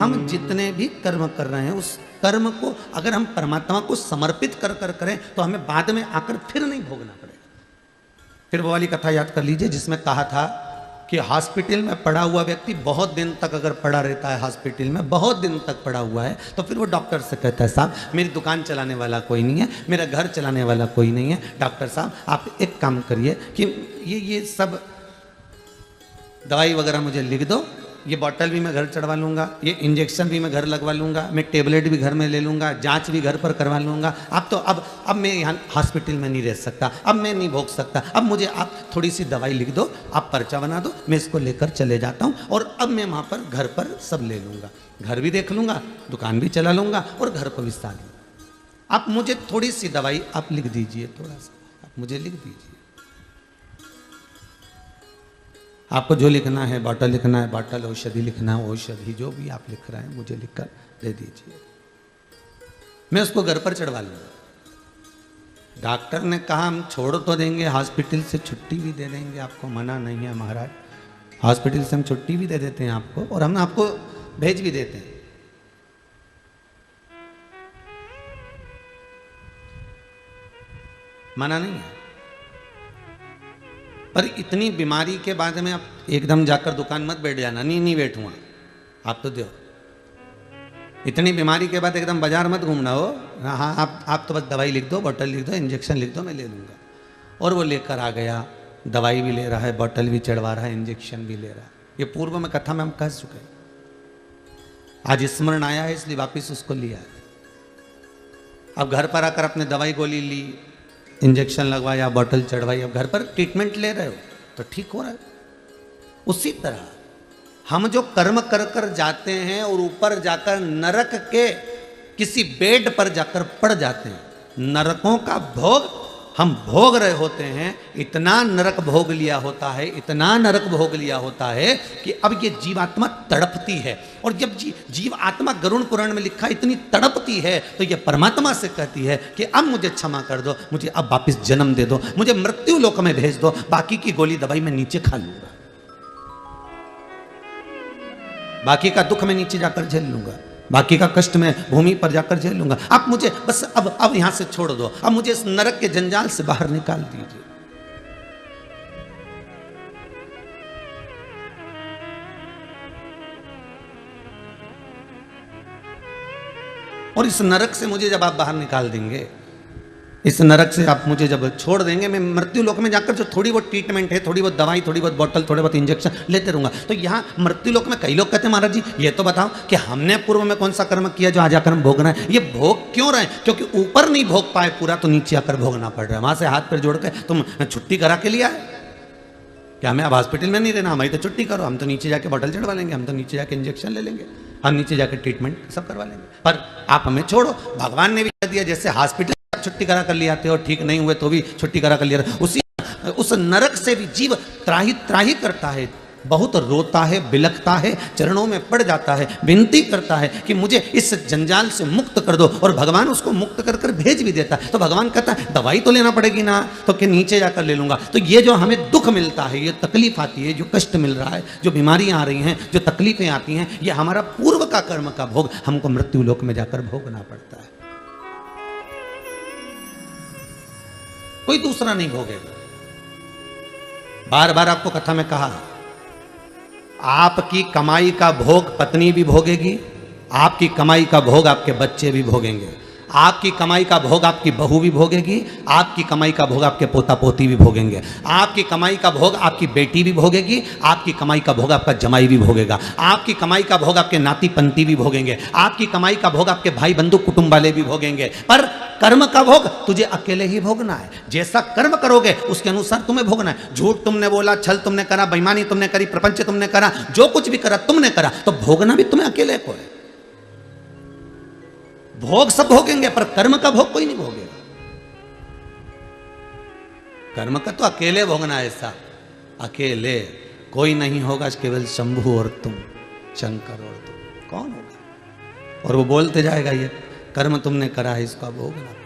हम जितने भी कर्म कर रहे हैं उस कर्म को अगर हम परमात्मा को समर्पित कर कर करें तो हमें बाद में आकर फिर नहीं भोगना पड़ेगा। फिर वो वाली कथा याद कर लीजिए जिसमें कहा था कि हॉस्पिटल में पड़ा हुआ व्यक्ति बहुत दिन तक अगर पड़ा रहता है, हॉस्पिटल में बहुत दिन तक पड़ा हुआ है, तो फिर वो डॉक्टर से कहता है साहब मेरी दुकान चलाने वाला कोई नहीं है, मेरा घर चलाने वाला कोई नहीं है, डॉक्टर साहब आप एक काम करिए कि ये सब दवाई वगैरह मुझे लिख दो, ये बॉटल भी मैं घर चढ़वा लूँगा, ये इंजेक्शन भी मैं घर लगवा लूँगा, मैं टेबलेट भी घर में ले लूँगा, जांच भी घर पर करवा लूँगा। आप तो अब मैं यहाँ हॉस्पिटल में नहीं रह सकता, अब मैं नहीं भोग सकता, अब मुझे आप थोड़ी सी दवाई लिख दो, आप पर्चा बना दो, मैं इसको लेकर चले जाता हूँ और अब मैं वहाँ पर घर पर सब ले लूँगा, घर भी देख लूँगा, दुकान भी चला लूँगा और घर पर भी सा लूँगा। आप मुझे थोड़ी सी दवाई आप लिख दीजिए, थोड़ा सा आप मुझे लिख दीजिए। आपको जो लिखना है, बॉटल लिखना है बॉटल, औषधि लिखना है औषधि, जो भी आप लिख रहे हैं मुझे लिखकर दे दीजिए, मैं उसको घर पर चढ़वा लूँगा। डॉक्टर ने कहा हम छोड़ तो देंगे, हॉस्पिटल से छुट्टी भी दे देंगे, आपको मना नहीं है महाराज, हॉस्पिटल से हम छुट्टी भी दे देते हैं आपको और हम आपको भेज भी देते हैं। मना नहीं है, पर इतनी बीमारी के बाद में आप एकदम जाकर दुकान मत बैठ जाना, नहीं बैठूंगा, आप तो दो। इतनी बीमारी के बाद एकदम बाजार मत घूमना हो, हाँ आप तो बस दवाई लिख दो, बॉटल लिख दो, इंजेक्शन लिख दो, मैं ले लूँगा। और वो लेकर आ गया, दवाई भी ले रहा है, बॉटल भी चढ़वा रहा है, इंजेक्शन भी ले रहा है। ये पूर्व में कथा में हम कह चुके हैं, आज स्मरण आया है इसलिए वापिस उसको लिया है। अब घर पर आकर अपने दवाई गोली ली, इंजेक्शन लगवाया, बॉटल चढ़वाई, अब घर पर ट्रीटमेंट ले रहे हो तो ठीक हो रहा है। उसी तरह हम जो कर्म कर कर जाते हैं और ऊपर जाकर नरक के किसी बेड पर जाकर पड़ जाते हैं, नरकों का भोग हम भोग रहे होते हैं, इतना नरक भोग लिया होता है, इतना नरक भोग लिया होता है कि अब ये जीवात्मा तड़पती है। और जब जीव आत्मा गरुड़ पुराण में लिखा इतनी तड़पती है तो ये परमात्मा से कहती है कि अब मुझे क्षमा कर दो, मुझे अब वापिस जन्म दे दो, मुझे मृत्यु लोक में भेज दो, बाकी की गोली दवाई मैं नीचे खा लूंगा, बाकी का दुख मैं नीचे जाकर झेल लूंगा, बाकी का कष्ट मैं भूमि पर जाकर झेल लूंगा। आप मुझे बस अब यहां से छोड़ दो, अब मुझे इस नरक के जंजाल से बाहर निकाल दीजिए। और इस नरक से मुझे जब आप बाहर निकाल देंगे, इस नरक से आप मुझे जब छोड़ देंगे, मैं मृत्यु लोक में जाकर जो थोड़ी बहुत ट्रीटमेंट है, थोड़ी बहुत दवाई, थोड़ी बहुत बॉटल, थोड़े बहुत इंजेक्शन लेते रहूंगा। तो यहाँ मृत्यु लोक में कई लोग कहते हैं महाराज जी ये तो बताओ कि हमने पूर्व में कौन सा कर्म किया जो आज आकर हम भोगना है। ये भोग क्यों रहे? क्योंकि ऊपर नहीं भोग पाए पूरा तो नीचे आकर भोगना पड़ रहा है। वहां से हाथ पैर जोड़ के तुम छुट्टी करा के लिया है क्या? हमें अब हॉस्पिटल में नहीं रहना, हमारी तो छुट्टी करो, हम तो नीचे जाके बॉटल चढ़वा लेंगे, हम तो नीचे जाके इंजेक्शन ले लेंगे, हम नीचे जाकर ट्रीटमेंट सब करवा लेंगे। पर आप हमें छोड़ो। भगवान ने भी कह दिया जैसे हॉस्पिटल छुट्टी करा कर ले आते हो, ठीक नहीं हुए तो भी छुट्टी करा कर लिया, उस नरक से भी जीव त्राही त्राही करता है, बहुत रोता है, बिलखता है, चरणों में पड़ जाता है, विनती करता है कि मुझे इस जंजाल से मुक्त कर दो। और भगवान उसको मुक्त कर कर भेज भी देता है। तो भगवान कहता है दवाई तो लेना पड़ेगी ना, तो कि नीचे जाकर ले लूंगा। तो ये जो हमें दुख मिलता है, ये तकलीफ आती है, जो कष्ट मिल रहा है, जो बीमारियां आ रही हैं, जो तकलीफें आती हैं, ये हमारा पूर्व का कर्म का भोग हमको मृत्यु लोक में जाकर भोगना पड़ता है, कोई दूसरा नहीं भोगेगा। बार बार आपको कथा में कहा, आपकी कमाई का भोग पत्नी भी भोगेगी, आपकी कमाई का भोग आपके बच्चे भी भोगेंगे, आपकी कमाई का भोग आपकी बहू भी भोगेगी, आपकी कमाई का भोग आपके पोता पोती भी भोगेंगे, आपकी कमाई का भोग आपकी बेटी भी भोगेगी, आपकी कमाई का भोग आपका जमाई भी भोगेगा, आपकी कमाई का भोग आपके नाती पंती भी भोगेंगे, आपकी कमाई का भोग आपके भाई बंधु कुटुंब वाले भी भोगेंगे। पर कर्म का भोग तुझे अकेले ही भोगना है। जैसा कर्म करोगे उसके अनुसार तुम्हें भोगना है। झूठ तुमने बोला, छल तुमने करा, बेईमानी तुमने करी, प्रपंच तुमने करा, जो कुछ भी करा तुमने करा, तो भोगना भी तुम्हें अकेले को है। भोग सब भोगेंगे पर कर्म का भोग कोई नहीं भोगेगा। कर्म का तो अकेले भोगना है, ऐसा अकेले कोई नहीं होगा, केवल शंभु और तुम, शंकर और तुम, कौन होगा? और वो बोलते जाएगा ये कर्म तुमने करा है, इसका भोगना पड़ेगा।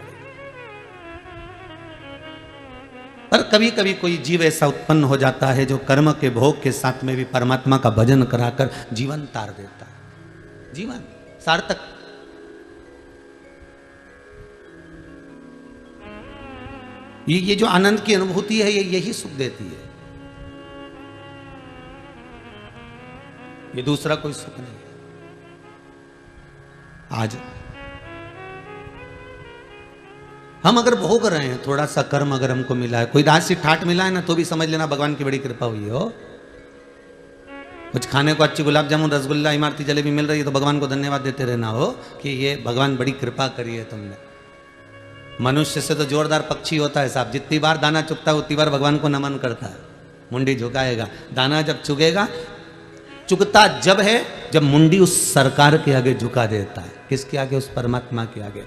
पर कभी कभी कोई जीव ऐसा उत्पन्न हो जाता है जो कर्म के भोग के साथ में भी परमात्मा का भजन कराकर जीवन तार देता है। जीवन सार्थक। ये जो आनंद की अनुभूति है, ये यही सुख देती है, ये दूसरा कोई सुख नहीं है। आज हम अगर भोग रहे हैं, थोड़ा सा कर्म अगर हमको मिला है, कोई राशि ठाट मिला है ना, तो भी समझ लेना भगवान की बड़ी कृपा हुई हो। कुछ खाने को अच्छी गुलाब जामुन, रसगुल्ला, इमारती जलेबी मिल रही है, तो भगवान को धन्यवाद देते रहना हो कि ये भगवान बड़ी कृपा करी है तुमने। मनुष्य से तो जोरदार पक्षी होता है साहब, जितनी बार दाना चुगता है उतनी बार भगवान को नमन करता है, मुंडी झुकाएगा। दाना जब चुगेगा, चुगता जब है जब मुंडी उस सरकार के आगे झुका देता है। किसके आगे? उस परमात्मा के आगे।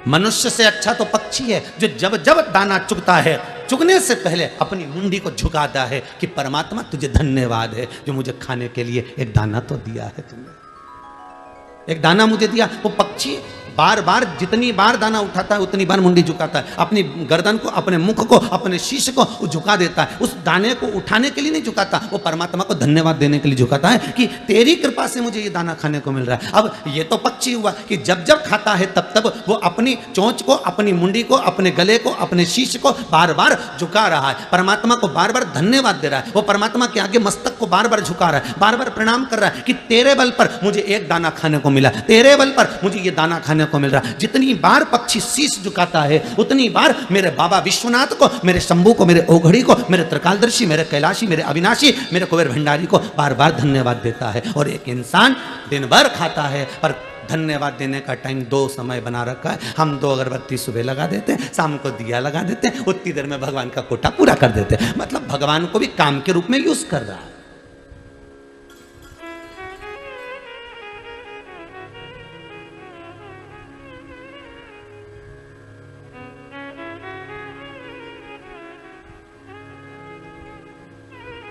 मनुष्य से अच्छा तो पक्षी है जो जब जब दाना चुगता है, चुगने से पहले अपनी मुंडी को झुकाता है कि परमात्मा तुझे धन्यवाद है जो मुझे खाने के लिए एक दाना तो दिया है तुमने, एक दाना मुझे दिया। वो पक्षी बार बार जितनी बार दाना उठाता है उतनी बार मुंडी झुकाता है, अपनी गर्दन को, अपने मुख को, अपने शीश को वो झुका देता है। उस दाने को उठाने के लिए नहीं झुकाता, वो परमात्मा को धन्यवाद देने के लिए झुकाता है कि तेरी कृपा से मुझे ये दाना खाने को मिल रहा है। अब ये तो पक्षी हुआ कि जब जब खाता है तब तब वो अपनी चोंच को, अपनी मुंडी को, अपने गले को, अपने शीश को बार बार झुका रहा है, परमात्मा को बार बार धन्यवाद दे रहा है। वो परमात्मा के आगे मस्तक को बार बार झुका रहा है, बार बार प्रणाम कर रहा है कि तेरे बल पर मुझे एक दाना खाने को मिला, तेरे बल पर मुझे ये दाना खाने को मिल रहा है। जितनी बार पक्षी शीश झुकाता है उतनी बार मेरे बाबा विश्वनाथ को, मेरे शंभू को, मेरे ओघड़ी को, मेरे त्रिकालदर्शी, मेरे कैलाशी, मेरे अविनाशी, मेरे कुबेर भंडारी को बार बार धन्यवाद देता है। और एक इंसान दिन भर खाता है पर धन्यवाद देने का टाइम 2 समय बना रखा है। हम 2 अगरबत्ती सुबह लगा देते हैं, शाम को दिया लगा देते हैं, उतनी देर में भगवान का कोटा पूरा कर देते हैं। मतलब भगवान को भी काम के रूप में यूज कर रहा है।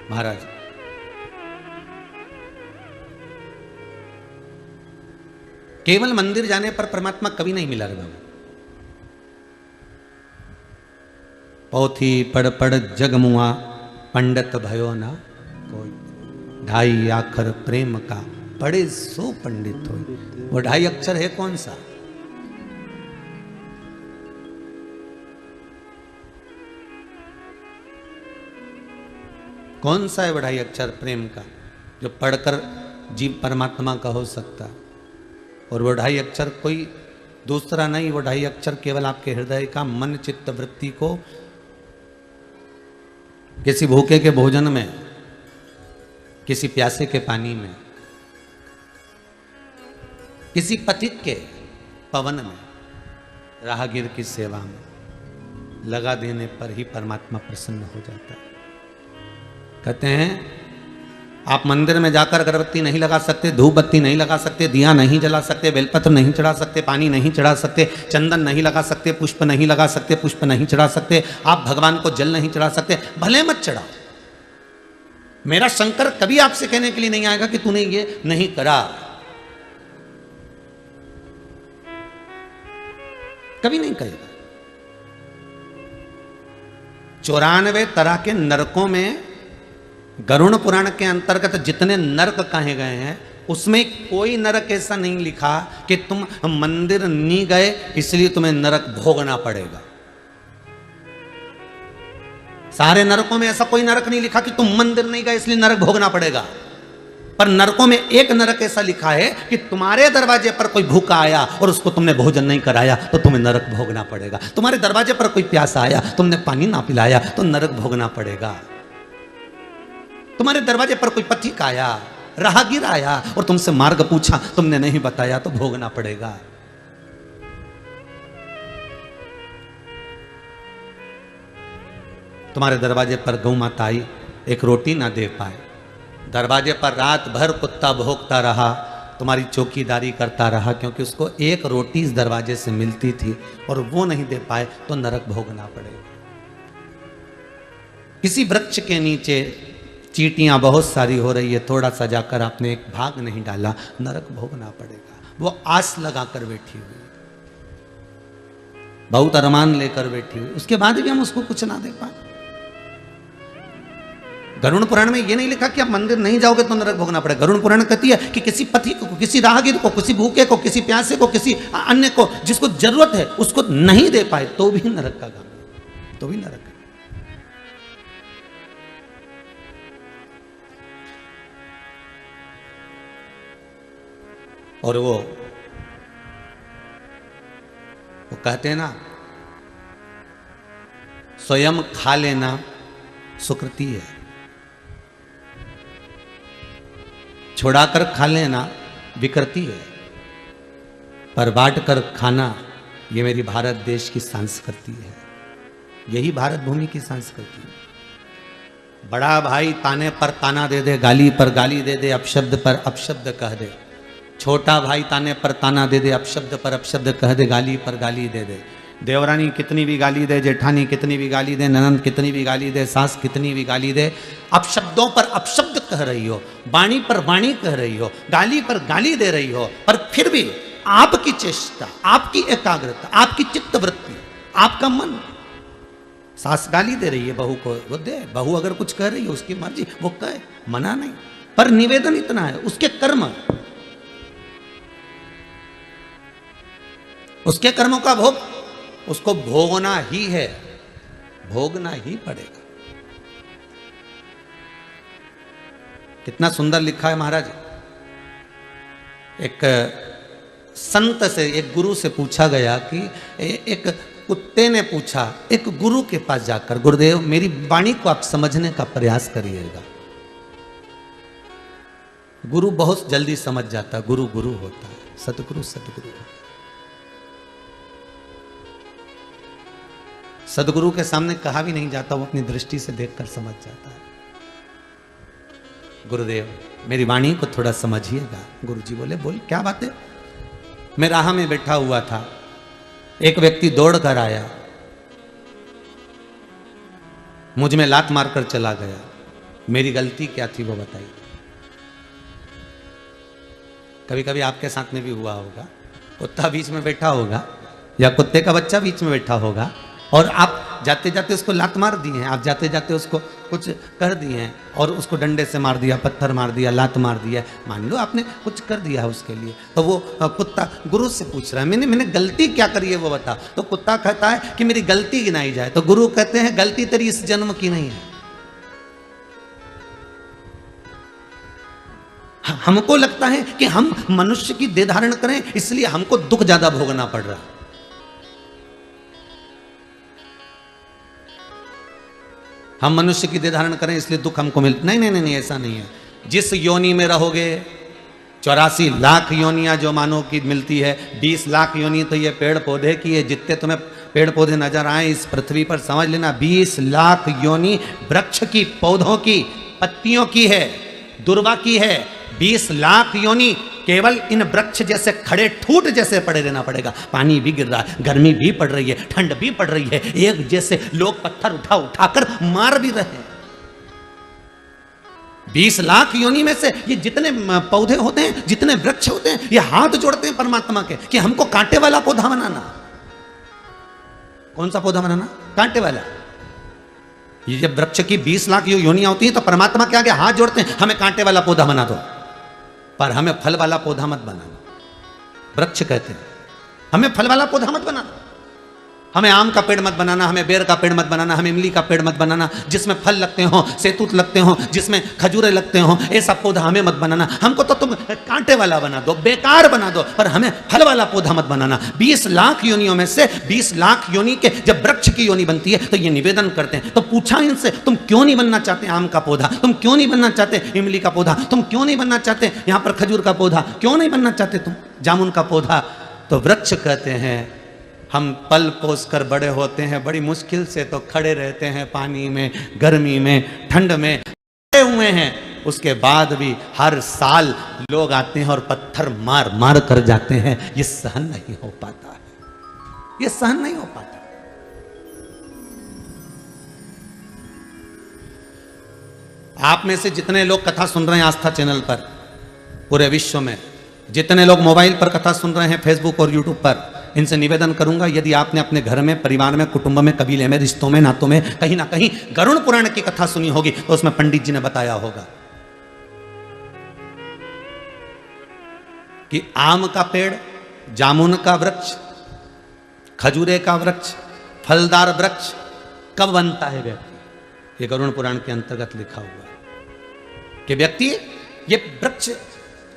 महाराज केवल मंदिर जाने पर परमात्मा कभी नहीं मिला रे बाबू। पोथी पढ़ पढ़ जगमुआ पंडित भयो ना कोई, 2.5 आखर प्रेम का पढ़े सो पंडित हो। वो 2.5 अक्षर है कौन सा? कौन सा है 2.5 अक्षर प्रेम का जो पढ़कर जीव परमात्मा का हो सकता? और वो 2.5 अक्षर कोई दूसरा नहीं, वो 2.5 अक्षर केवल आपके हृदय का, मन चित्त वृत्ति को किसी भूखे के भोजन में, किसी प्यासे के पानी में, किसी पथिक के पवन में, राहगीर की सेवा में लगा देने पर ही परमात्मा प्रसन्न हो जाता है। कहते हैं आप मंदिर में जाकर अगरबत्ती नहीं लगा सकते, धूप बत्ती नहीं लगा सकते, दिया नहीं जला सकते, बेलपत्र नहीं चढ़ा सकते, पानी नहीं चढ़ा सकते, चंदन नहीं लगा सकते, पुष्प नहीं लगा सकते, पुष्प नहीं चढ़ा सकते, आप भगवान को जल नहीं चढ़ा सकते। भले मत चढ़ाओ, मेरा शंकर कभी आपसे कहने के लिए नहीं आएगा कि तूने ये नहीं करा, कभी नहीं कहेगा। 94 तरह के नरकों में गरुड़ पुराण के अंतर्गत जितने नरक कहे गए हैं उसमें कोई नरक ऐसा नहीं लिखा कि तुम मंदिर नहीं गए इसलिए तुम्हें नरक भोगना पड़ेगा। सारे नरकों में ऐसा कोई नरक नहीं लिखा कि तुम मंदिर नहीं गए इसलिए नरक भोगना पड़ेगा। पर नरकों में एक नरक ऐसा लिखा है कि तुम्हारे दरवाजे पर कोई भूखा आया और उसको तुमने भोजन नहीं कराया तो तुम्हें नरक भोगना पड़ेगा। तुम्हारे दरवाजे पर कोई प्यासा आया, तुमने पानी ना पिलाया तो नरक भोगना पड़ेगा। तुम्हारे दरवाजे पर कोई पथिक आया, राहगीर आया और तुमसे मार्ग पूछा, तुमने नहीं बताया तो भोगना पड़ेगा। तुम्हारे दरवाजे पर गौ माता आई, एक रोटी ना दे पाए, दरवाजे पर रात भर कुत्ता भोंकता रहा, तुम्हारी चौकीदारी करता रहा क्योंकि उसको एक रोटी इस दरवाजे से मिलती थी और वो नहीं दे पाए तो नरक भोगना पड़ेगा। किसी वृक्ष के नीचे चींटियां बहुत सारी हो रही है, थोड़ा सा जाकर आपने एक भाग नहीं डाला, नरक भोगना पड़ेगा। वो आस लगाकर बैठी हुई, बहुत अरमान लेकर बैठी हुई, उसके बाद भी हम उसको कुछ ना दे पाए। गरुड़ पुराण में ये नहीं लिखा कि आप मंदिर नहीं जाओगे तो नरक भोगना पड़ेगा। गरुड़ पुराण कहती है कि किसी पथिक को, किसी राहगीर को, किसी भूखे को, किसी प्यासे को, किसी अन्य को जिसको जरूरत है उसको नहीं दे पाए तो भी नरक का काम, तो भी नरक है। और वो कहते हैं ना, स्वयं खा लेना सुकृति है, छुड़ाकर खा लेना विकृति है, पर बांट कर खाना ये मेरी भारत देश की संस्कृति है। यही भारत भूमि की संस्कृति है। बड़ा भाई ताने पर ताना दे दे, गाली पर गाली दे दे, अपशब्द पर अपशब्द कह दे। छोटा भाई ताने पर ताना दे दे, अपशब्द पर अपशब्द कह दे, गाली पर गाली दे दे। देवरानी कितनी भी गाली दे, जेठानी कितनी भी गाली दे, ननंद कितनी भी गाली दे, सास कितनी भी गाली दे, अपशब्दों पर अपशब्द कह रही हो, वाणी पर वाणी कह रही हो, गाली पर गाली दे रही हो, पर फिर भी आपकी चेष्टा, आपकी एकाग्रता, आपकी चित्तवृत्ति, आपका मन, सास गाली दे रही है बहू को, वो दे। बहू अगर कुछ कह रही है उसकी मर्जी, वो कहे, मना नहीं, पर निवेदन इतना है, उसके कर्म, उसके कर्मों का भोग उसको भोगना ही है, भोगना ही पड़ेगा। कितना सुंदर लिखा है महाराज। एक संत से, एक गुरु से पूछा गया कि एक कुत्ते ने पूछा एक गुरु के पास जाकर, गुरुदेव मेरी वाणी को आप समझने का प्रयास करिएगा। गुरु बहुत जल्दी समझ जाता, गुरु गुरु होता है, सतगुरु सतगुरु होता है। सदगुरु के सामने कहा भी नहीं जाता, वो अपनी दृष्टि से देखकर समझ जाता है। गुरुदेव मेरी वाणी को थोड़ा समझिएगा। गुरुजी बोले, बोल क्या बात है। मैं राह में बैठा हुआ था, एक व्यक्ति दौड़ कर आया, मुझ में लात मारकर चला गया। मेरी गलती क्या थी वो बताइए। कभी कभी आपके साथ में भी हुआ होगा, कुत्ता बीच में बैठा होगा या कुत्ते का बच्चा बीच में बैठा होगा और आप जाते जाते उसको लात मार दिए हैं, आप जाते जाते उसको कुछ कर दिए हैं और उसको डंडे से मार दिया, पत्थर मार दिया, लात मार दिया, मान लो आपने कुछ कर दिया है उसके लिए। तो वो कुत्ता गुरु से पूछ रहा है, मैंने गलती क्या करी है वो बता। तो कुत्ता कहता है कि मेरी गलती गिनाई जाए। तो गुरु कहते हैं गलती तेरी इस जन्म की नहीं है। हमको लगता है कि हम मनुष्य की देह धारण करें इसलिए हमको दुख ज्यादा भोगना पड़ रहा है। हम मनुष्य की देह धारण करें इसलिए दुख हमको मिल, नहीं नहीं नहीं, ऐसा नहीं है। जिस योनि में रहोगे, 84 लाख योनियां जो मानव की मिलती है, 20 लाख योनि तो ये पेड़ पौधे की है। जितने तुम्हें पेड़ पौधे नजर आए इस पृथ्वी पर, समझ लेना 20 लाख योनि वृक्ष की, पौधों की, पत्तियों की है, दुर्वा की है। 20 लाख योनि केवल इन वृक्ष जैसे खड़े ठूट जैसे पड़े रहना पड़ेगा। पानी भी गिर रहा है, गर्मी भी पड़ रही है, ठंड भी पड़ रही है, एक जैसे लोग पत्थर उठा उठाकर मार भी रहे हैं। 20 लाख योनि में से ये जितने पौधे होते हैं, जितने वृक्ष होते हैं, ये हाथ जोड़ते हैं परमात्मा के कि हमको कांटे वाला पौधा बनाना। कौन सा पौधा बनाना? कांटे वाला। ये जब वृक्ष की 20 लाख योनियां होती हैं तो परमात्मा के आगे हाथ जोड़ते हैं, हमें कांटे वाला पौधा बना दो, पर हमें फल वाला पौधा मत बनाना। वृक्ष कहते हैं हमें फल वाला पौधा मत बनाना, हमें आम का पेड़ मत बनाना, हमें बेर का पेड़ मत बनाना, हमें इमली का पेड़ मत बनाना, जिसमें फल लगते हो, सेतूत लगते हो, जिसमें खजूरे लगते हो, ऐसा पौधा हमें मत बनाना। हमको तो तुम कांटे वाला बना दो, बेकार बना दो, पर हमें फल वाला पौधा मत बनाना। 20 लाख योनियों में से 20 लाख योनि के जब वृक्ष की योनि बनती है तो ये निवेदन करते हैं। तो पूछा इनसे, तुम क्यों नहीं बनना चाहते आम का पौधा, तुम क्यों नहीं बनना चाहते इमली का पौधा, तुम क्यों नहीं बनना चाहते यहाँ पर खजूर का पौधा, क्यों नहीं बनना चाहते तुम जामुन का पौधा? तो वृक्ष कहते हैं हम पल पोस कर बड़े होते हैं, बड़ी मुश्किल से तो खड़े रहते हैं, पानी में, गर्मी में, ठंड में खड़े हुए हैं, उसके बाद भी हर साल लोग आते हैं और पत्थर मार मार कर जाते हैं। ये सहन नहीं हो पाता है, ये सहन नहीं हो पाता। आप में से जितने लोग कथा सुन रहे हैं आस्था चैनल पर, पूरे विश्व में जितने लोग मोबाइल पर कथा सुन रहे हैं, फेसबुक और यूट्यूब पर, इनसे निवेदन करूंगा, यदि आपने अपने घर में, परिवार में, कुटुंब में, कबीले में, रिश्तों में, नातों में कहीं ना कहीं गरुड़ पुराण की कथा सुनी होगी तो उसमें पंडित जी ने बताया होगा कि आम का पेड़, जामुन का वृक्ष, खजूरे का वृक्ष, फलदार वृक्ष कब बनता है व्यक्ति। ये गरुड़ पुराण के अंतर्गत लिखा हुआ है कि व्यक्ति ये वृक्ष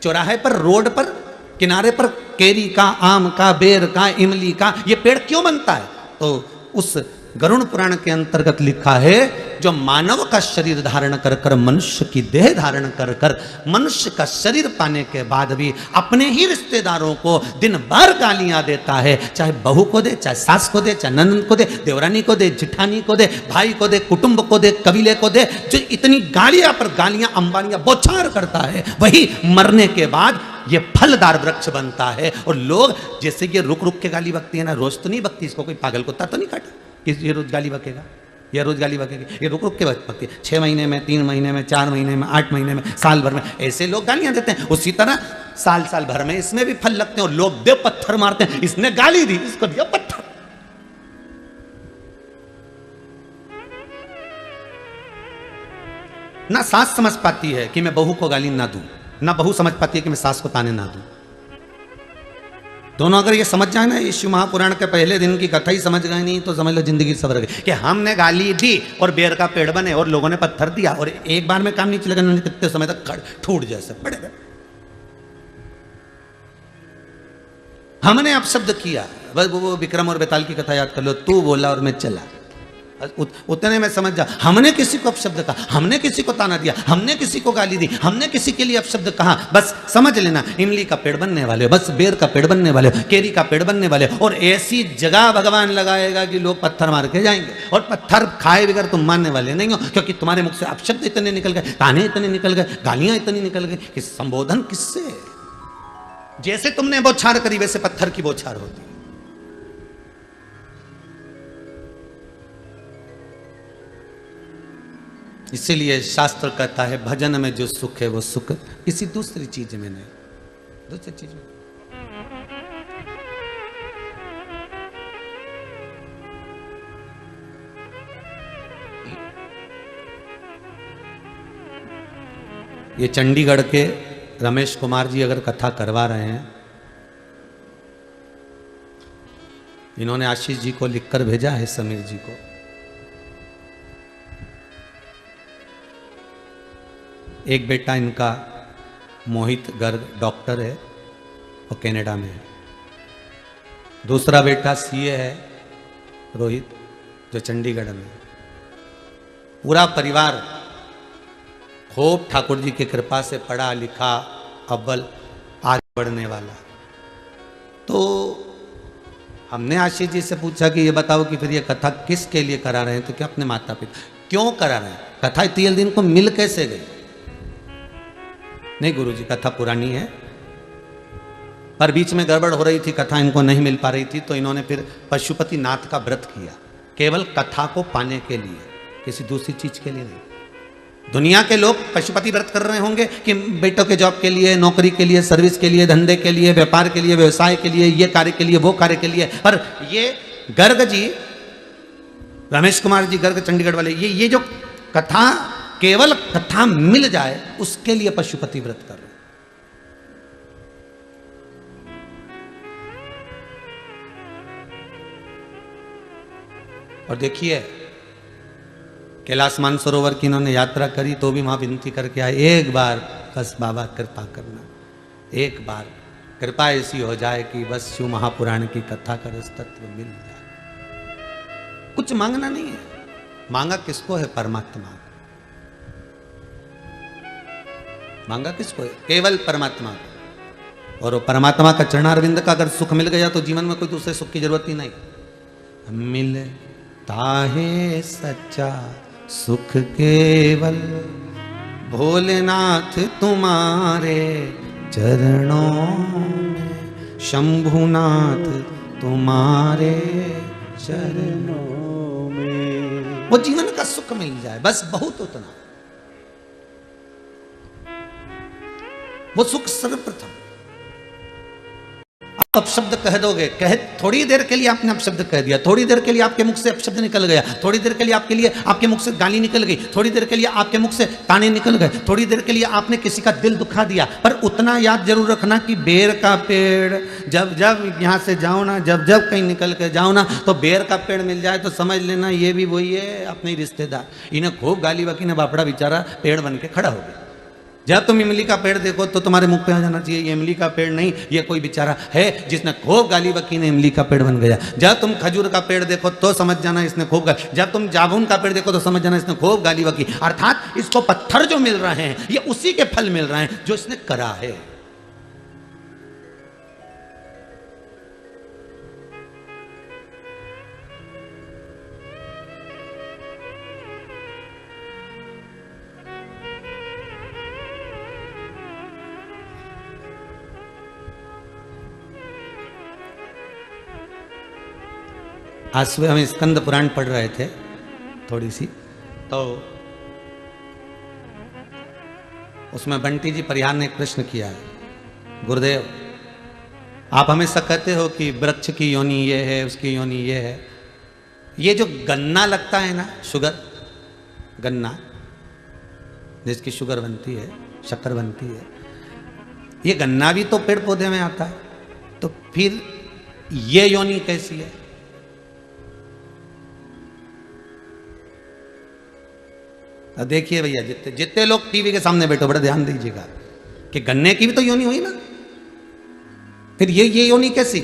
चौराहे पर, रोड पर, किनारे पर केरी का, आम का, बेर का, इमली का ये पेड़ क्यों बनता है। तो उस गरुड़ पुराण के अंतर्गत लिखा है जो मानव का शरीर धारण कर कर, मनुष्य की देह धारण कर कर, मनुष्य का शरीर पाने के बाद भी अपने ही रिश्तेदारों को दिन भर गालियां देता है, चाहे बहू को दे, चाहे सास को दे, चाहे ननद को दे, देवरानी को दे, जिठानी को दे, भाई को दे, कुटुंब को दे, कबीले को दे, जो इतनी गालियां पर गालियां, अंबानियां बौछार करता है, वही मरने के बाद ये फलदार वृक्ष बनता है। और लोग जैसे कि रुक रुक के गाली बकती है ना, रोज तो नहीं बकती, इसको कोई पागल कुत्ता तो नहीं काटा कि ये रोज गाली बकेगा, ये रोज गाली बकेगी, ये रुक रुक के बकती है। 6 महीने में, 3 महीने में, 4 महीने में, 8 महीने में, साल भर में ऐसे लोग गालियां देते हैं। उसी तरह साल भर में इसमें भी फल लगते हैं और लोग दे पत्थर मारते हैं, इसने गाली दी, इसको दिया पत्थर। ना सास समझ पाती है कि मैं बहू को गाली ना दूं, ना बहू समझ पाती है कि मैं सास को ताने ना दूं। दोनों अगर ये समझ जाए ना, यीशु महापुराण के पहले दिन की कथा ही समझ गए नहीं तो समझ लो जिंदगी सवर गई। कि हमने गाली दी और बेर का पेड़ बने और लोगों ने पत्थर दिया और एक बार में काम नहीं चलेगा, कितने समय तक ठूट जैसे बड़े बड़े। हमने अपशब्द किया, बस वो विक्रम और बेताल की कथा याद कर लो, तू बोला और मैं चला, उतने में समझ जा। हमने किसी को अपशब्द कहा, हमने किसी को ताना दिया, हमने किसी को गाली दी, हमने किसी के लिए अपशब्द कहा, बस समझ लेना इमली का पेड़ बनने वाले हो, बस बेर का पेड़ बनने वाले हो, केरी का पेड़ बनने वाले हो। और ऐसी जगह भगवान लगाएगा कि लोग पत्थर मार के जाएंगे और पत्थर खाए बगैर तुम मानने वाले नहीं हो, क्योंकि तुम्हारे मुख से अपशब्द इतने निकल गए, ताने इतने निकल गए, गालियां इतनी निकल गई कि संबोधन किससे। जैसे तुमने बौछार करी वैसे पत्थर की बौछार होती। इसीलिए शास्त्र कहता है भजन में जो सुख है वो सुख किसी दूसरी चीज में नहीं, दूसरी चीज में। ये चंडीगढ़ के रमेश कुमार जी अगर कथा करवा रहे हैं, इन्होंने आशीष जी को लिखकर भेजा है, समीर जी को। एक बेटा इनका मोहित गर्ग डॉक्टर है, वो कनाडा में है। दूसरा बेटा सीए है रोहित, जो चंडीगढ़ में है। पूरा परिवार खूब ठाकुर जी की कृपा से पढ़ा लिखा, अव्वल आगे बढ़ने वाला। तो हमने आशीष जी से पूछा कि ये बताओ कि फिर ये कथा किसके लिए करा रहे हैं, तो क्या अपने माता पिता क्यों करा रहे हैं, कथा 3 दिन को मिल कैसे गई। नहीं गुरुजी, कथा पुरानी है पर बीच में गड़बड़ हो रही थी, कथा इनको नहीं मिल पा रही थी, तो इन्होंने फिर पशुपति नाथ का व्रत किया, केवल कथा को पाने के लिए, किसी दूसरी चीज के लिए नहीं। दुनिया के लोग पशुपति व्रत कर रहे होंगे कि बेटों के जॉब के लिए, नौकरी के लिए, सर्विस के लिए, धंधे के लिए, व्यापार के लिए, व्यवसाय के लिए, ये कार्य के लिए, वो कार्य के लिए। पर ये गर्ग जी, रमेश कुमार जी गर्ग चंडीगढ़ वाले, ये जो कथा, केवल कथा मिल जाए उसके लिए पशुपति व्रत कर रहे। और देखिए कैलाश मानसरोवर की इन्होंने यात्रा करी तो भी वहां विनती करके आए, एक बार बस बाबा कृपा करना, एक बार कृपा ऐसी हो जाए कि बस शिव महापुराण की कथा का रस तत्व मिल जाए। कुछ मांगना नहीं है, मांगा किसको है, परमात्मा। मांगा किसको है, केवल परमात्मा को। और वो परमात्मा का चरणारविंद का अगर सुख मिल गया तो जीवन में कोई दूसरे सुख की जरूरत ही नहीं। मिलता है सच्चा सुख केवल भोलेनाथ तुम्हारे चरणों में, शंभुनाथ तुम्हारे चरणों में। वो जीवन का सुख मिल जाए बस, बहुत उतना। वो सुख सर्वप्रथम। आप अपशब्द कह दोगे, कह थोड़ी देर के लिए आपने अपशब्द कह दिया, थोड़ी देर के लिए आपके मुख से अपशब्द निकल गया, थोड़ी देर के लिए आपके मुख से गाली निकल गई, थोड़ी देर के लिए आपके मुख से ताने निकल गए, थोड़ी देर के लिए आपने किसी का दिल दुखा दिया, पर उतना याद जरूर रखना कि बेर का पेड़ जब जब यहाँ से जाओ ना, जब जब कहीं निकल के जाओ ना, तो बेर का पेड़ मिल जाए तो समझ लेना ये भी वही है, अपने ही रिश्तेदार। इन्हें खूब गाली बकी ने, बापड़ा बेचारा पेड़ बन के खड़ा हो गया। जब तुम इमली का पेड़ देखो तो तुम्हारे मुख पे आ जाना चाहिए ये इमली का पेड़ नहीं, ये कोई बेचारा है जिसने खूब गाली बकी ने इमली का पेड़ बन गया। जब तुम खजूर का पेड़ देखो तो समझ जाना इसने खूब गाली, जब तुम जामुन का पेड़ देखो तो समझ जाना इसने खूब गाली बकी। अर्थात इसको पत्थर जो मिल रहे हैं ये उसी के फल मिल रहे हैं जो इसने करा है। आज सुबह हम स्कंद पुराण पढ़ रहे थे थोड़ी सी, तो उसमें बंटी जी परिहार ने एक प्रश्न किया है, गुरुदेव आप हमेशा कहते हो कि वृक्ष की योनि ये है, उसकी योनि ये है, ये जो गन्ना लगता है ना, शुगर, गन्ना जिसकी शुगर बनती है, शक्कर बनती है, ये गन्ना भी तो पेड़ पौधे में आता है, तो फिर ये योनि कैसी है? देखिए भैया, जितने जितने लोग टीवी के सामने बैठो बड़ा ध्यान दीजिएगा कि गन्ने की भी तो योनि हुई ना, फिर ये योनि कैसी?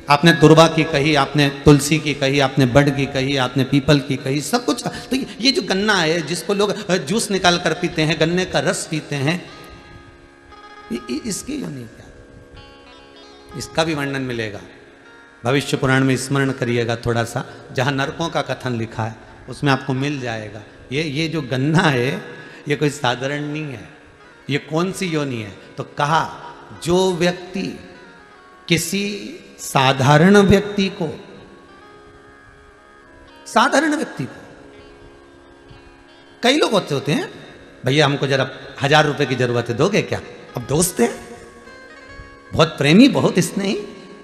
आपने दुर्वा की कही, आपने तुलसी की कही, आपने बड़ की कही, आपने पीपल की कही, सब कुछ। तो ये जो गन्ना है जिसको लोग जूस निकाल कर पीते हैं, गन्ने का रस पीते हैं, इसकी योनि क्या? इसका भी वर्णन मिलेगा भविष्य पुराण में, स्मरण करिएगा थोड़ा सा, जहां नरकों का कथन लिखा है उसमें आपको मिल जाएगा। ये जो गन्ना है ये कोई साधारण नहीं है, ये कौन सी योनि है? तो कहा जो व्यक्ति किसी साधारण व्यक्ति को, साधारण व्यक्ति को, कई लोग होते हैं भैया हमको जरा 1000 रुपए की जरूरत है, दोगे क्या? अब दोस्त है, बहुत प्रेमी, बहुत स्नेही,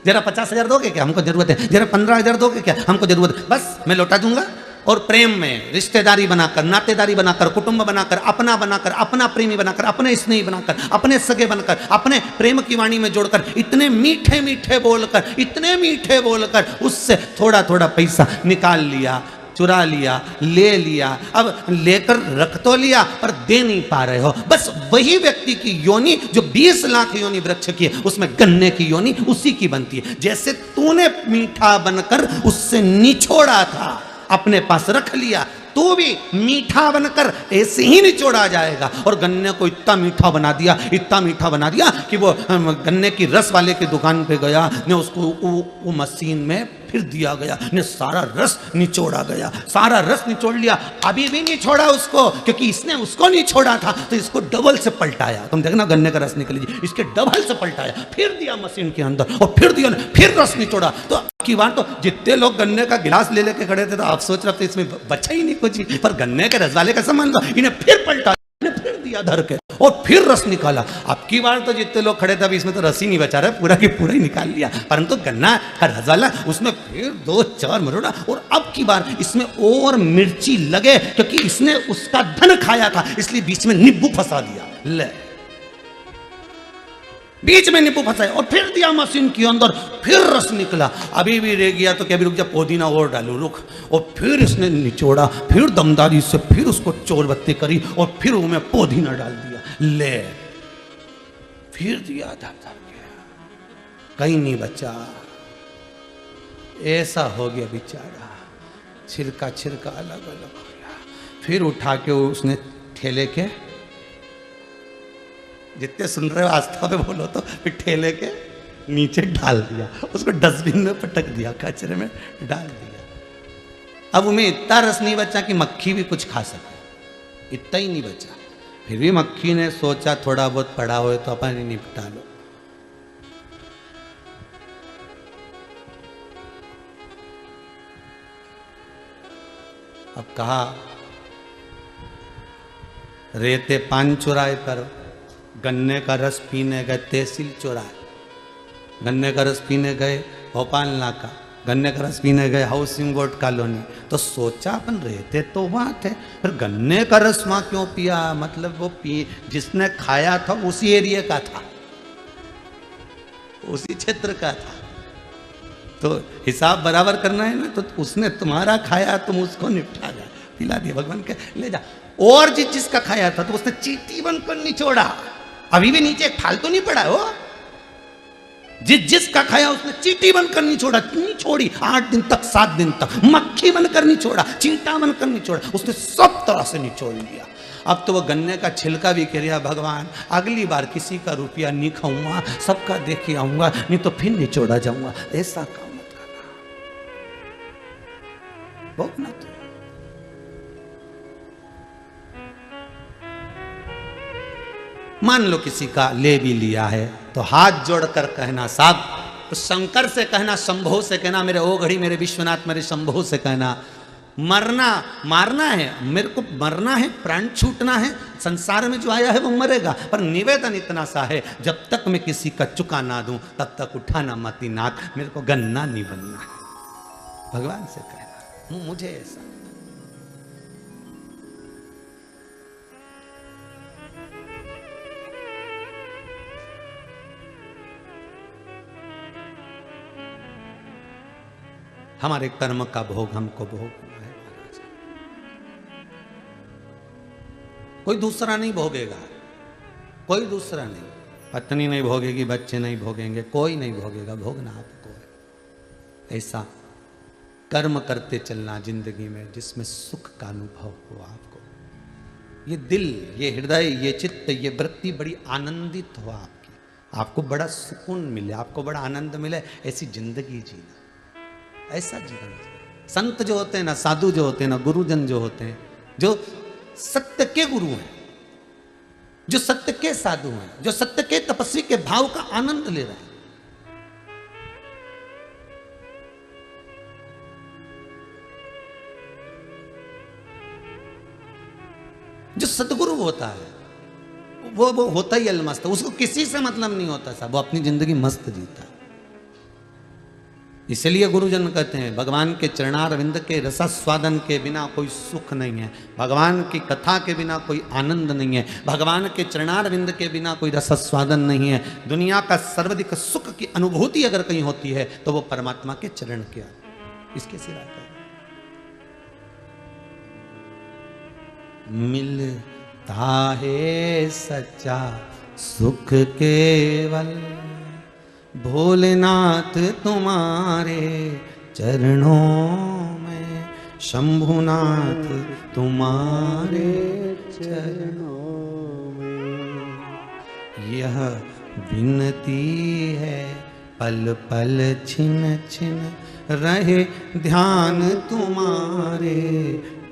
जरा 50,000 दोगे क्या? हमको जरूरत है। जरा 15,000 दोगे क्या? हमको जरूरत है। बस मैं लौटा दूंगा। और प्रेम में रिश्तेदारी बनाकर, नातेदारी बनाकर, कुटुंब बनाकर, अपना प्रेमी बनाकर, अपने स्नेही बनाकर, अपने सगे बनकर, अपने प्रेम की वाणी में जोड़कर, इतने मीठे मीठे बोलकर, इतने मीठे बोलकर उससे थोड़ा थोड़ा पैसा निकाल लिया, चुरा लिया, ले लिया। अब लेकर रख तो लिया पर दे नहीं पा रहे हो। बस वही व्यक्ति की योनि जो 20 लाख योनि वृक्ष की है, उसमें गन्ने की योनि उसी की बनती है। जैसे तूने मीठा बनकर उससे निछोड़ा था, अपने पास रख लिया, तो भी मीठा बनकर ऐसे ही निचोड़ा जाएगा। और गन्ने को इतना मीठा बना दिया, इतना मीठा बना दिया कि वो गन्ने की रस वाले की दुकान पे गया ने, उसको वो मशीन में फिर दिया गया ने, सारा रस निचोड़ा गया, सारा रस निचोड़ लिया। अभी भी नहीं छोड़ा उसको, क्योंकि इसने उसको नहीं छोड़ा था, तो इसको डबल से पलटाया। तुम देखना गन्ने का रस निकल लीजिए, इसके डबल से पलटाया, फिर दिया मशीन के अंदर और फिर दिया, फिर रस निचोड़ा। तो की बात, तो जितने लोग गन्ने का गिलास ले लेके खड़े थे तो आप सोच रहे थे इसमें बचा ही नहीं कुछ, पर गन्ने के रस वाले का संबंध, इन्हें फिर पलटा, फिर दिया धर के और फिर रस निकाला। अब की बार तो जितने लोग खड़े थे अभी इसमें तो रस ही नहीं बचा रहा, पूरा की पूरा ही निकाल लिया। परंतु गन्ना का रस वाला उसमें फिर 2-4 मरोड़ा, और अब की बार इसमें और मिर्ची लगे, क्योंकि इसने उसका धन खाया था, इसलिए बीच में नींबू फंसा दिया। ले, बीच में नींबू फंसाया और फिर दिया मशीन के अंदर, फिर रस निकला। अभी भी रह गया तो क्या, भी रुक जा, पुदीना और डालू, रुक। और फिर इसने निचोड़ा, फिर दमदारी से फिर उसको चोरबत्ती करी और फिर उसमें पुदीना डाल दिया, ले, फिर दिया धर धर के, कहीं नहीं बचा। ऐसा हो गया बेचारा, छिलका छिलका अलग अलग हो गया। फिर उठा के उसने ठेले के, जितने सुन रहे हो आस्था पे बोलो, तो फिर ठेले के नीचे डाल दिया, उसको डस्टबिन में पटक दिया, कचरे में डाल दिया। अब उन्हें इतना रस नहीं बचा कि मक्खी भी कुछ खा सके, इतना ही नहीं बचा। फिर भी मक्खी ने सोचा थोड़ा बहुत पड़ा हो तो अपन ही निपटा लो। अब कहा रेते पान चुराए करो, गन्ने का रस पीने गए तहसील चुराए। गन्ने का रस पीने गए भोपाल नाका, गन्ने का रस पीने गए हाउसिंग बोर्ड कॉलोनी, तो सोचा अपन रहते तो वहाँ थे, फिर गन्ने का रस वहाँ क्यों पिया? मतलब वो जिसने खाया था उसी एरिया का था, उसी क्षेत्र का था, तो हिसाब बराबर करना है ना। तो उसने तुम्हारा खाया, तुम उसको निपटा जा, पिला दिया, भगवान के ले जा। और जिसका खाया था तो उसने चीटी बनकर निचोड़ा, अभी भी नीचे एक फालतू नहीं पड़ा हो। जिसका खाया उसने चीटी बनकर निचोड़ा, नहीं छोड़ी 8 दिन तक 7 दिन तक, मक्खी बनकर निचोड़ा, चींटा बनकर निचोड़ा, उसने सब तरह से निचोड़ लिया। अब तो वो गन्ने का छिलका भी कह रहा, भगवान अगली बार किसी का रुपया नहीं खाऊंगा, सबका देख के आऊंगा, नहीं तो फिर निचोड़ा जाऊंगा। ऐसा काम मत करना, भोगना तो। मान लो किसी का ले भी लिया है तो हाथ जोड़कर कहना साहब, तो शंकर से कहना, शंभो से कहना, मेरे ओ घड़ी मेरे विश्वनाथ मेरे शंभो से कहना, मरना मारना है, मेरे को मरना है, प्राण छूटना है, संसार में जो आया है वो मरेगा, पर निवेदन इतना सा है, जब तक मैं किसी का चुका ना दूं तब तक उठाना मती नाक, मेरे को गन्ना नहीं बनना है। भगवान से कहना मुझे ऐसा। हमारे कर्म का भोग हमको भोगना है महाराज, कोई दूसरा नहीं भोगेगा, कोई दूसरा नहीं, पत्नी नहीं भोगेगी, बच्चे नहीं भोगेंगे, कोई नहीं भोगेगा, भोगना आपको है। ऐसा कर्म करते चलना जिंदगी में जिसमें सुख का अनुभव हो आपको, ये दिल, ये हृदय, ये चित्त, ये वृत्ति बड़ी आनंदित हो आपकी, आपको बड़ा सुकून मिले, आपको बड़ा आनंद मिले, ऐसी जिंदगी जीना, ऐसा जीवन। संत जो होते हैं ना, साधु जो होते हैं ना, गुरुजन जो होते हैं, जो सत्य के गुरु हैं, जो सत्य के साधु हैं, जो सत्य के तपस्वी के भाव का आनंद ले रहे हैं, जो सतगुरु होता है वो होता ही अलमस्त, उसको किसी से मतलब नहीं होता साहब, वो अपनी जिंदगी मस्त जीता है। इसलिए गुरुजन कहते हैं भगवान के चरणारविंद के रसास्वादन के बिना कोई सुख नहीं है, भगवान की कथा के बिना कोई आनंद नहीं है, भगवान के चरणारविंद के बिना कोई रसास्वादन नहीं है। दुनिया का सर्वाधिक सुख की अनुभूति अगर कहीं होती है तो वो परमात्मा के चरण के, इसके सिवा का मिलता है सच्चा सुख केवल भोलेनाथ तुम्हारे चरणों में, शंभुनाथ तुम्हारे चरणों में, यह विनती है पल पल छिन छिन रहे ध्यान तुम्हारे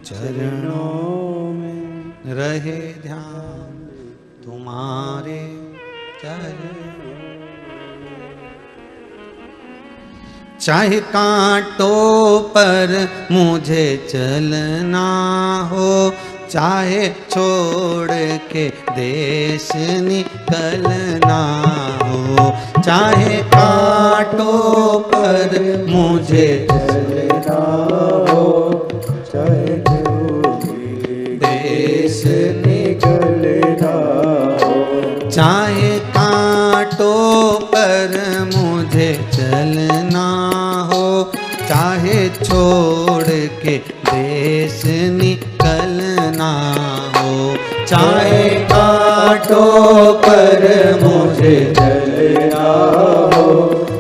चरणों में, रहे ध्यान तुम्हारे चरणों। चाहे कांटों पर मुझे चलना हो, चाहे छोड़ के देश निकलना हो, चाहे कांटों पर मुझे चलना हो, चाहे छोड़ के देश निकलना हो, चाहे कांटों पर मुझे चलना हो, चाहे छोड़ के देश निकलना हो, चाहे कांटों पर मुझे चलना हो,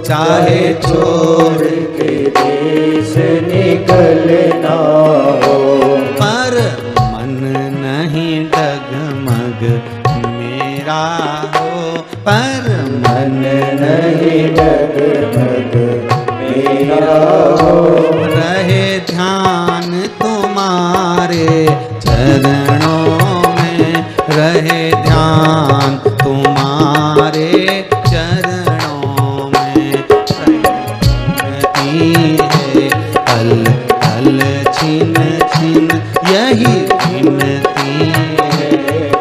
चाहे छोड़ के देश निकलना हो, पर मन नहीं डगमग मेरा हो, पर मन नहीं डगमग मेरा हो, रहे ध्यान तुम्हारे चरणों में, रहे ध्यान तुम्हारे चरणों में, है पल पल छिन छिन यही विनती है,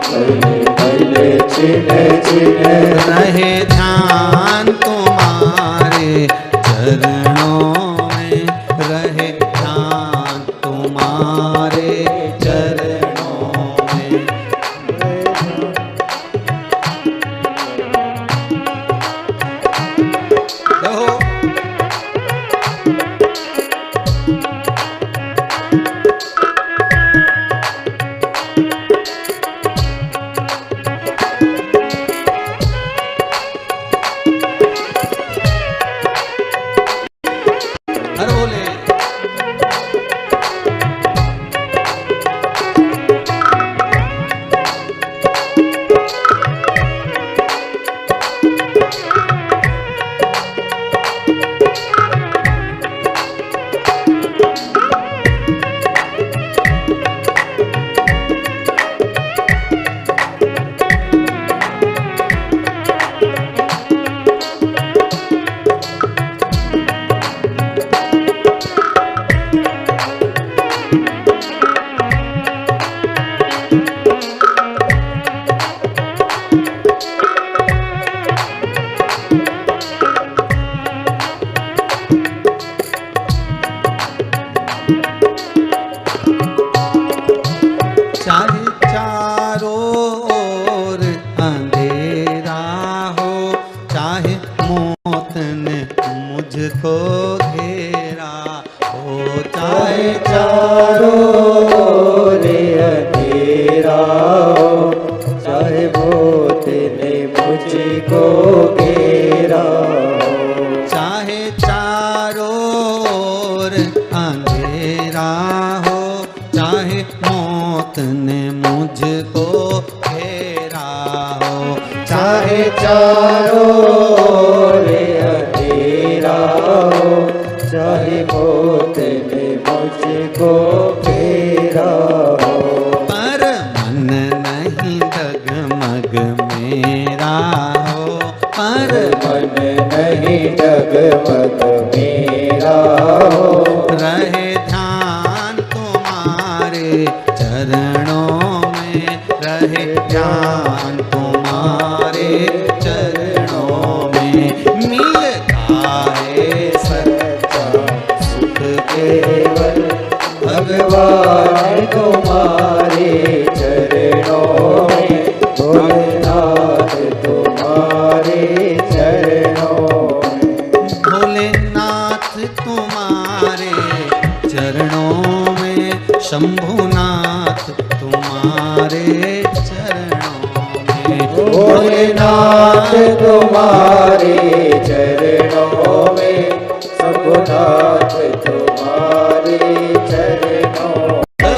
पल पल छिन छिन रहे ध्यान तुम्हारे ने मुझको घेरा हो, चाहे चारों ओर अंधेरा हो, चाहे भूत ने मुझको घेरा हो, चाहे चारों ओर अंधेरा हो, चाहे मौत ने मुझको घेरा हो, चाहे चारों ओर अंधेरा हो, चाहे भूत ने मुझको घेरा हो, पर मन नहीं डगमग मेरा हो, पर मन नहीं डगमग मेरा हो, रहे ध्यान तुम्हारे चरणों में, रहे ध्यान तुम्हारे चरणों में, मिलता है सच्चा सुख केवल भगवान तुम्हारे चरणों में, भोलेनाथ तुम्हारे चरणों में, भोलेनाथ तुम्हारे चरणों में, शंभुनाथ तुम्हारे चरणों में, भोलेनाथ तुम्हारे चरणों में, शंभुनाथ तुम्हारे चरणों में।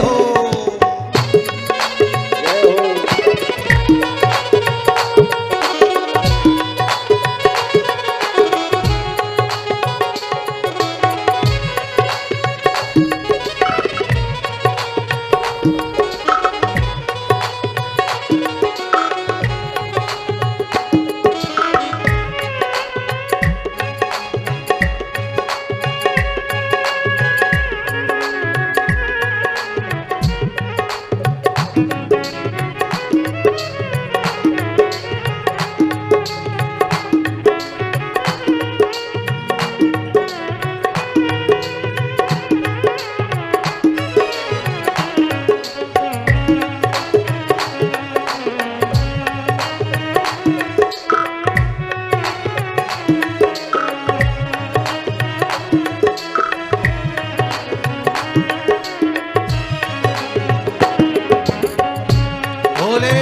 भोले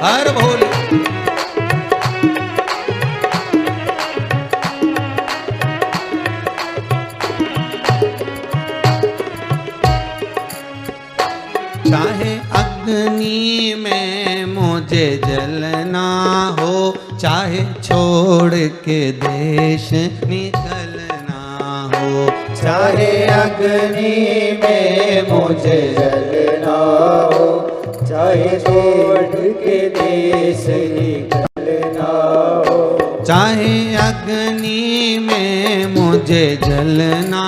हर भोले, चाहे अग्नि में मुझे जलना हो, चाहे छोड़ के देश निकलना हो, चाहे अग्नि में मुझे जलना हो, चाहे छोड़ के देश निकलना हो, चाहे अग्नि में मुझे जलना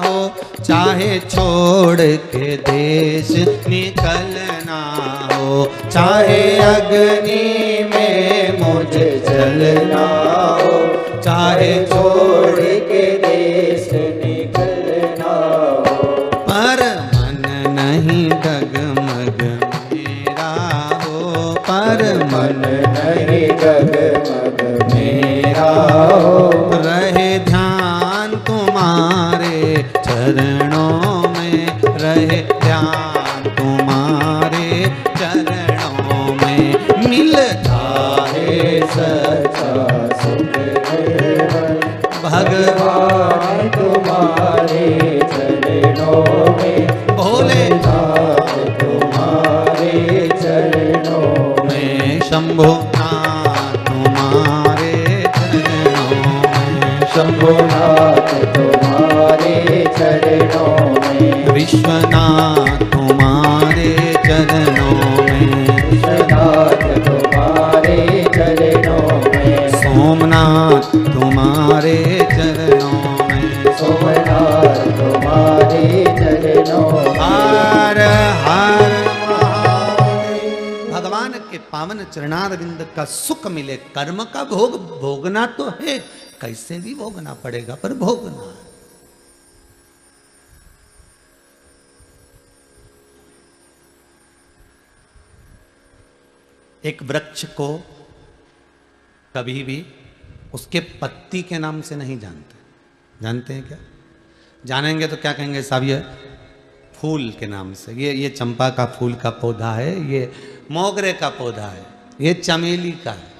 हो, चाहे छोड़ के देश निकलना हो, चाहे अग्नि में मुझे जलना हो, चाहे छोड़ के देश निकलना हो, पर मन नहीं डगमग मेरा हो, पर मन मन नहीं डगमग मेरा हो, रहे ध्यान तुम्हारे चरणों में, रहे ध्यान तुम्हारे चरणों में, मिलता है सच्चा सुख केवल भगवान तुम्हारे चरणों में, भोलेनाथ तुम्हारे चरणों में, शंभुनाथ तुम्हारे चरणों में, शंभुनाथ तुम्हारे चरणों में, विश्वनाथ तुम्हारे चरणों में, विश्वनाथ तुम्हारे चरणों में, सोमनाथ तुम्हारे चरणों में, सोमनाथ तुम्हारे चरणों में। हर हर महादेव। भगवान के पावन चरणारविंद का सुख मिले, कर्म का भोग भोगना तो है, कैसे भी भोगना पड़ेगा, पर भोगना। एक वृक्ष को कभी भी उसके पत्ती के नाम से नहीं जानते। जानते हैं क्या? जानेंगे तो क्या कहेंगे साहब, ये फूल के नाम से, ये चंपा का फूल का पौधा है, ये मोगरे का पौधा है, ये चमेली का है।